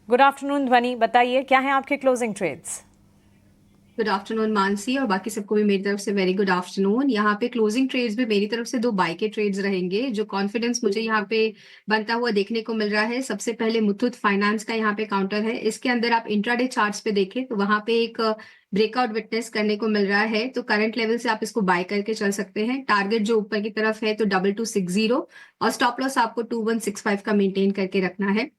Good afternoon ध्वनि, बताइए क्या है आपके closing trades. Good afternoon Mansi, और बाकी सबको भी मेरी तरफ से वेरी गुड आफ्टरनून। यहाँ पे क्लोजिंग ट्रेड्स भी मेरी तरफ से दो बाय के ट्रेड्स रहेंगे। जो कॉन्फिडेंस मुझे यहाँ पे बनता हुआ देखने को मिल रहा है, सबसे पहले मुथूट फाइनेंस का यहाँ पे काउंटर है। इसके अंदर आप इंट्राडे चार्ट्स पे देखें तो वहां पे एक ब्रेकआउट विटनेस करने को मिल रहा है, तो करंट लेवल से आप इसको बाय करके चल सकते हैं। टारगेट जो ऊपर की तरफ है तो 2260, और स्टॉप लॉस आपको 2165 का मेंटेन करके रखना है।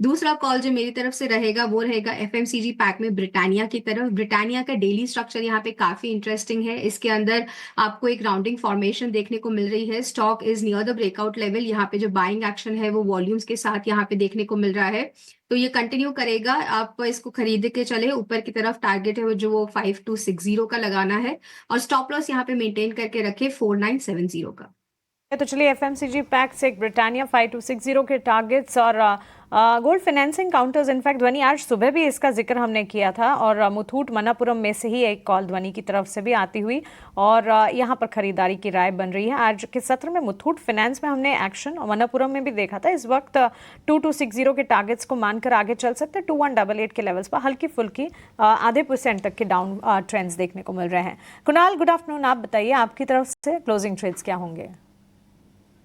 दूसरा कॉल जो मेरी तरफ से रहेगा वो रहेगा एफएमसीजी पैक में ब्रिटानिया की तरफ। ब्रिटानिया का डेली स्ट्रक्चर यहाँ पे काफी इंटरेस्टिंग है। इसके अंदर आपको एक राउंडिंग फॉर्मेशन देखने को मिल रही है। Stock is near the breakout level. यहाँ पे जो बाइंग एक्शन है वो वॉल्यूम्स के साथ यहाँ पे देखने को मिल रहा है, तो ये कंटिन्यू करेगा। आप इसको खरीद के चले। ऊपर की तरफ टारगेट है वो जो वो 5260 का लगाना है, और स्टॉप लॉस यहाँ पे मेंटेन करके रखे 4970 का। तो चलिए एफएमसीजी पैक से एक ब्रिटानिया 5260 के टारगेट्स और गोल्ड फाइनेंसिंग काउंटर्स। इनफैक्ट ध्वनि आज सुबह भी इसका जिक्र हमने किया था, और मुथूट मनापुरम में से ही एक कॉल ध्वनि की तरफ से भी आती हुई, और यहाँ पर खरीदारी की राय बन रही है। आज के सत्र में मुथूट फाइनेंस में हमने एक्शन और मनापुरम में भी देखा था। इस वक्त 2260 के टारगेट्स को मानकर आगे चल सकते हैं। 2188 के लेवल्स पर हल्की फुल्की आधे % तक के डाउन ट्रेंड्स देखने को मिल रहे हैं। कुणाल, गुड आफ्टरनून, आप बताइए आपकी तरफ से क्लोजिंग ट्रेड्स क्या होंगे।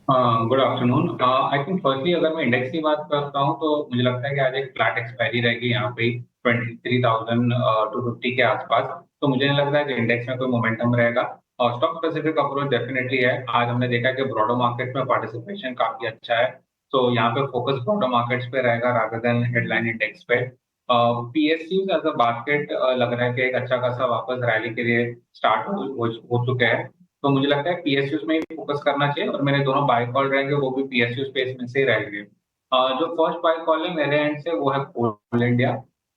Good afternoon. I think firstly अगर मैं इंडेक्स की बात करता हूँ तो मुझे लगता है कि आज एक फ्लैट एक्सपायरी रहेगी यहाँ पे 23,250 के आसपास। तो मुझे नहीं लगता है कि इंडेक्स में कोई मोमेंटम रहेगा। और स्टॉक स्पेसिफिक अप्रोच डेफिनेटली है। आज हमने देखा कि ब्रॉडर मार्केट में पार्टिसिपेशन काफी अच्छा है, तो यहाँ पे फोकस ब्रॉडर मार्केट्स पे रहेगा रादर देन हेडलाइन इंडेक्स पे। पीएसयू एज अ बास्केट लग रहा है कि एक अच्छा खासा वापस रैली के लिए स्टार्ट हो चुके हैं। तो मुझे लगता है पीएसयूज में ही फोकस करना चाहिए, और मेरे दोनों बाय कॉल रहेंगे वो भी पीएसयू स्पेस में से ही रहेंगे। जो फर्स्ट बाय कॉल है मेरे एंड से वो है कोल इंडिया।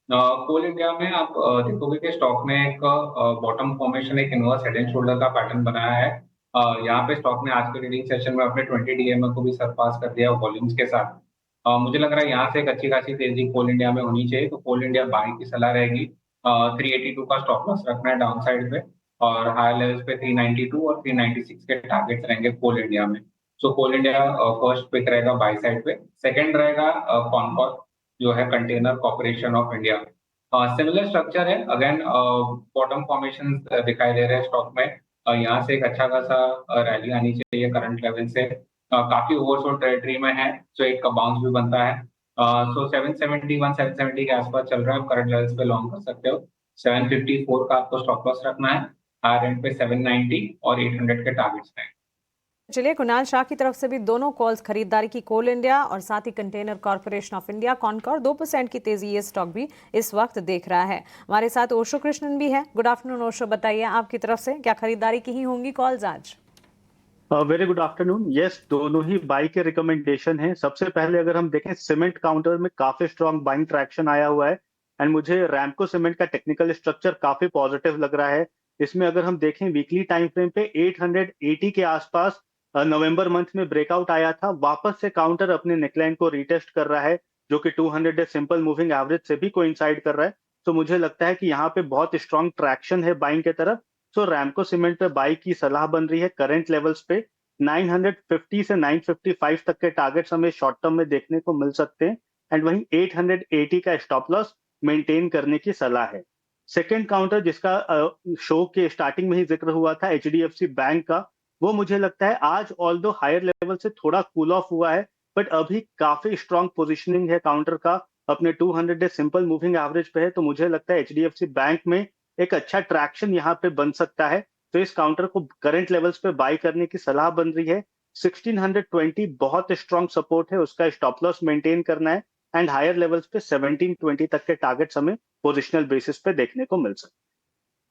कोल इंडिया में आप देखोगे कि स्टॉक ने एक बॉटम फॉर्मेशन, एक इनवर्स हेड एंड शोल्डर का पैटर्न बनाया है। यहाँ पे स्टॉक ने आज के ट्रेडिंग सेशन में अपने 20 डीएमए को भी सरपास कर दिया वॉल्यूम्स के साथ। मुझे लग रहा है यहाँ से एक अच्छी खासी तेजी कोल इंडिया में होनी चाहिए, तो कोल इंडिया बाय की सलाह रहेगी। 382 का स्टॉप लॉस रखना है डाउन साइड पे, और हायर लेवल्स पे 392 और 396 के टारगेट्स रहेंगे कोल इंडिया में। सो कोल इंडिया फर्स्ट पिक रहेगा बाय साइड पे। सेकंड रहेगा कॉनकॉर, जो है container corporation of India. Similar structure है, अगेन बॉटम फॉर्मेशन दिखाई दे रहे हैं स्टॉक में। यहाँ से एक अच्छा खासा रैली आनी चाहिए करंट लेवल से। काफी ओवरसोल्ड टेरिटरी में है, सो एक बाउंस भी बनता है। सो 771 770 के आसपास चल रहा है, करंट लेवल्स पे लॉन्ग कर सकते हो। 754 का आपको स्टॉप लॉस रखना है। हायर एंड पे 790 और 800 के टारगेट्स हैं। चलिए कुणाल शाह की तरफ से भी दोनों कॉल्स खरीदारी की। कोल इंडिया और साथ ही container corporation of India Concor 2% की तेजी ये स्टॉक भी इस वक्त देख रहा है। हमारे साथ ओशो कृष्णन भी है। गुड आफ्टरनून ओशो, बताइए आपकी तरफ से क्या खरीदारी की ही होंगी कॉल्स आज। Very good afternoon. यस, दोनों ही बाई के रिकमेंडेशन हैं। सबसे पहले अगर हम देखें, सीमेंट काउंटर में काफी स्ट्रांग बाइंग ट्रैक्शन आया हुआ है, एंड मुझे रैमको सीमेंट का टेक्निकल स्ट्रक्चर काफी पॉजिटिव लग रहा है। इसमें अगर हम देखें वीकली टाइम फ्रेम पे 880 के आसपास नवंबर मंथ में ब्रेकआउट आया था। वापस से काउंटर अपने नेकलाइन को रीटेस्ट कर रहा है, जो कि 200 डे सिंपल मूविंग एवरेज से भी कोइंसाइड कर रहा है। तो मुझे लगता है कि यहाँ पे बहुत स्ट्रांग ट्रैक्शन है बाइंग की तरफ। सो रैमको सीमेंट पे बाई की सलाह बन रही है। करंट लेवल्स पे 950 से 955 तक के टारगेट्स हमें शॉर्ट टर्म में देखने को मिल सकते हैं, एंड वहीं 880 का स्टॉप लॉस मेंटेन करने की सलाह है। सेकंड काउंटर जिसका शो के स्टार्टिंग में ही जिक्र हुआ था, एचडीएफसी बैंक का, वो मुझे लगता है आज ऑल्दो हायर लेवल से थोड़ा कूल ऑफ हुआ है, बट अभी काफी स्ट्रांग पोजिशनिंग है काउंटर का, अपने 200 डे सिंपल मूविंग एवरेज पे है। तो मुझे लगता है एचडीएफसी बैंक में एक अच्छा ट्रैक्शन यहाँ पे बन सकता है। तो इस काउंटर को करंट लेवल्स पे बाय करने की सलाह बन रही है। 1620 बहुत स्ट्रांग सपोर्ट है, उसका स्टॉप लॉस मेंटेन करना है, एंड हायर लेवल्स पे 1720 तक के टारगेट्स हमें पोजिशनल बेसिस पे देखने को मिल सकते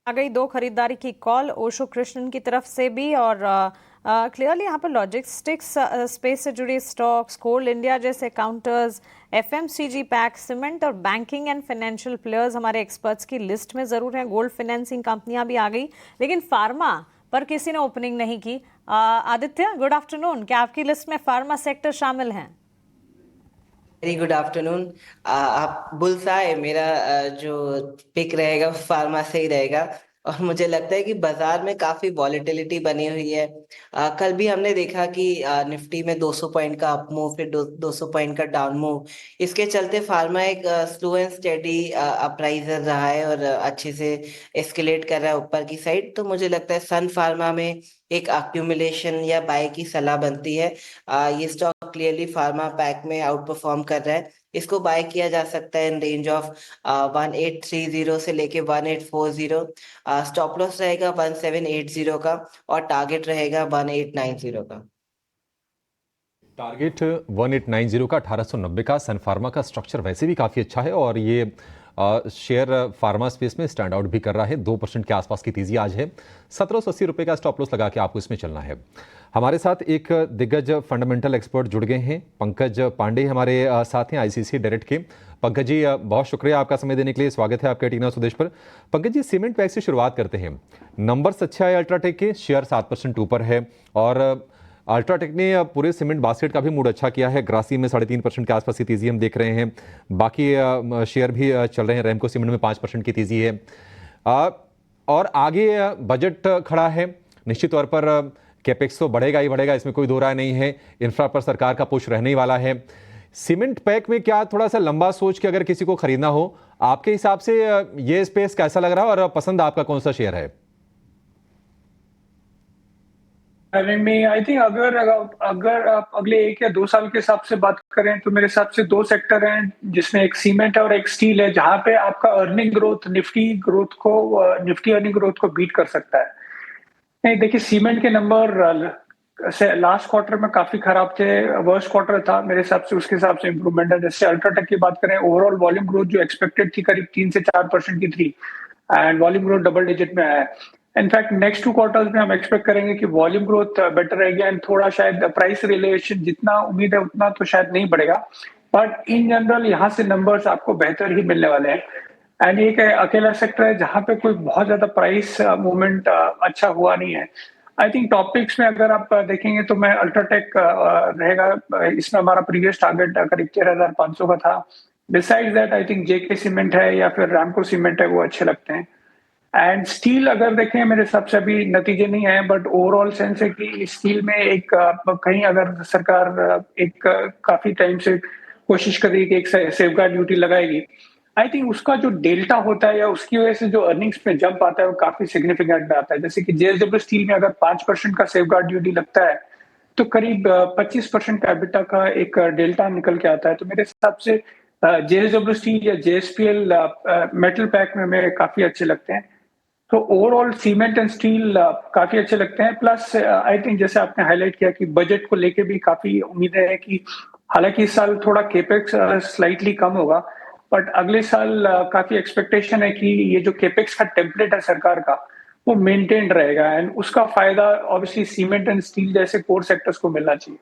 आ गई दो खरीदारी की कॉल ओशो कृष्णन की तरफ से भी, और क्लियरली यहाँ पर लॉजिस्टिक्स स्पेस से जुड़ी स्टॉक्स, कोल इंडिया जैसे काउंटर्स, एफएमसीजी पैक, सीमेंट और बैंकिंग एंड फाइनेंशियल प्लेयर्स हमारे एक्सपर्ट्स की लिस्ट में जरूर हैं। गोल्ड फाइनेंसिंग कंपनियां भी आ गई, लेकिन फार्मा पर किसी ने ओपनिंग नहीं की। आदित्य, गुड आफ्टरनून, क्या आपकी लिस्ट में फार्मा सेक्टर शामिल हैं? Very good afternoon. आप बुल्स आए, मेरा जो पिक रहेगा फार्मा से ही रहेगा। और मुझे लगता है कि बाजार में काफी वॉलेटिलिटी बनी हुई है। कल भी हमने देखा कि निफ्टी में 200 पॉइंट का अप मूव, फिर 200 पॉइंट का डाउन मूव। इसके चलते फार्मा एक स्लो एंड स्टेडी अपराइजर रहा है और अच्छे से एस्केलेट कर रहा है ऊपर की साइड। तो मुझे लगता है सन फार्मा में एक अक्यूमुलेशन या बाय की सलाह बनती है। ये स्टॉक क्लियरली फार्मा पैक में आउट परफॉर्म कर रहा है। इसको बाय किया जा सकता है इन रेंज ऑफ 1830 से लेके 1840। स्टॉप लॉस रहेगा 1780 का और टारगेट रहेगा 1890 का। टारगेट 1890 का, 1890 का। सन फार्मा का स्ट्रक्चर वैसे भी काफ़ी अच्छा है और ये शेयर फार्मा स्पेस में स्टैंड आउट भी कर रहा है। 2% के आसपास की तेजी आज है। 1780 रुपये का स्टॉप लॉस लगा के आपको इसमें चलना है। हमारे साथ एक दिग्गज फंडामेंटल एक्सपर्ट जुड़ गए हैं। पंकज पांडे हमारे साथ हैं, आईसीसी डायरेक्ट के। पंकज जी, बहुत शुक्रिया आपका समय देने के लिए। स्वागत है आपके टीना स्वदेश पर। पंकज जी, सीमेंट पैक से शुरुआत करते हैं। नंबर्स अच्छा है अल्ट्राटेक के, शेयर 7% ऊपर है और अल्ट्राटेक ने पूरे सीमेंट बास्केट का भी मूड अच्छा किया है। ग्रासी में 3.5% के आसपास की तेजी हम देख रहे हैं। बाकी शेयर भी चल रहे हैं। रैमको सीमेंट में 5% की तेजी है और आगे बजट खड़ा है। निश्चित तौर पर कैपेक्स तो बढ़ेगा ही बढ़ेगा, इसमें कोई दो राय नहीं है। इंफ्रा पर सरकार का पुश रहने ही वाला है। सीमेंट पैक में क्या थोड़ा सा लंबा सोच के अगर किसी को खरीदना हो, आपके हिसाब से ये स्पेस कैसा लग रहा है और पसंद आपका कौन सा शेयर है? आई थिंक अगर आप अगले 1 या 2 साल के हिसाब से बात करें तो मेरे हिसाब से 2 सेक्टर हैं जिसमें एक सीमेंट है और एक स्टील है, जहां पे आपका earning growth Nifty earning growth को बीट कर सकता है। नहीं, देखिए सीमेंट के नंबर से लास्ट क्वार्टर में काफी खराब थे। वर्स्ट क्वार्टर था मेरे हिसाब से, उसके हिसाब से इंप्रूवमेंट है। जैसे अल्ट्राटेक की बात करें, ओवरऑल वॉल्यूम ग्रोथ जो एक्सपेक्टेड थी करीब 3 से 4% की थी and volume growth double digit में आया है। इनफैक्ट नेक्स्ट 2 क्वार्टर्स में हम एक्सपेक्ट करेंगे कि वॉल्यूम ग्रोथ बेटर रहेगी एंड थोड़ा शायद प्राइस रिलेशन जितना उम्मीद है उतना तो शायद नहीं बढ़ेगा, बट इन जनरल यहाँ से नंबर्स आपको बेहतर ही मिलने वाले हैं। एंड एक अकेला सेक्टर है जहां पे कोई बहुत ज्यादा प्राइस मूवमेंट अच्छा हुआ नहीं है। आई थिंक टॉपिक्स में अगर आप देखेंगे तो मैं अल्ट्राटेक रहेगा। इसमें हमारा प्रीवियस टारगेट करीब 13,500 का था। Besides that I think JK cement है या फिर रैमको सीमेंट है, वो अच्छे लगते हैं। एंड स्टील अगर देखें, मेरे हिसाब से अभी नतीजे नहीं आए, बट ओवरऑल सेंस है कि स्टील में एक कहीं अगर सरकार एक काफी टाइम से कोशिश करेगी कि एक सेफगार्ड ड्यूटी लगाएगी, आई थिंक उसका जो डेल्टा होता है या उसकी वजह से जो अर्निंग्स में जंप आता है वो काफी सिग्निफिकेंट आता है। जैसे कि जेएसडब्ल्यू स्टील में अगर 5% का सेफगार्ड ड्यूटी लगता है तो करीब 25% का एबिटा का एक डेल्टा निकल के आता है। तो मेरे हिसाब से जेएसडब्ल्यू स्टील या जेएसपीएल मेटल पैक में मेरे काफी अच्छे लगते हैं। तो ओवरऑल सीमेंट एंड स्टील काफी अच्छे लगते हैं। प्लस आई थिंक जैसे आपने हाईलाइट किया कि बजट को लेके भी काफी उम्मीद है कि हालांकि इस साल थोड़ा केपेक्स स्लाइटली कम होगा, बट अगले साल काफी एक्सपेक्टेशन है कि ये जो केपेक्स का टेम्पलेट है सरकार का वो मेंटेन रहेगा एंड उसका फायदा ऑब्वियसली सीमेंट एंड स्टील जैसे कोर सेक्टर्स को मिलना चाहिए।